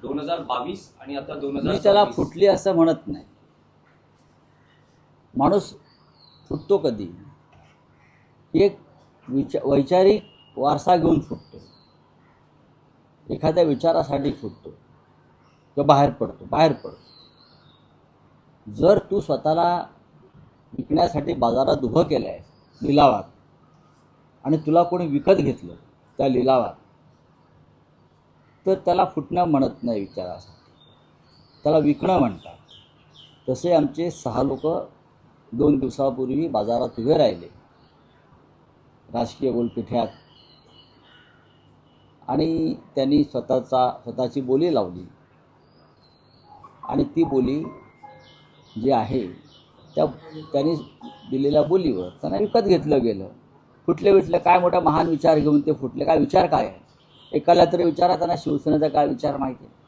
2022 आणि आता मी त्याला 2024 फुटली असं म्हणत नाही. माणूस फुटतो कधी? एक वैचारिक वारसा घेऊन फुटतो, एखाद्या विचारासाठी फुटतो किंवा बाहेर पडतो. जर तू स्वतःला विकण्यासाठी बाजारात उभं केलं आहे लिलावात आणि तुला कोणी विकत घेतलं त्या लिलावात, तर त्याला फुटणं म्हणत नाही विचारासाठी, त्याला विकणं म्हणतात. तसे आमचे 6 लोक 2 दिवसापूर्वी बाजारात उभे राहिले राजकीय गोलपिठ्यात आणि त्यांनी स्वतःची बोली लावली आणि ती बोली जी आहे त्यांनी दिलेल्या बोलीवर त्यांना विकत घेतलं गेलं. फुटले काय मोठा महान विचार घेऊन ते फुटले? काय विचार काय आहे? एकाला तरी विचारा त्यांना शिवसेनेचा काय विचार माहिती आहे?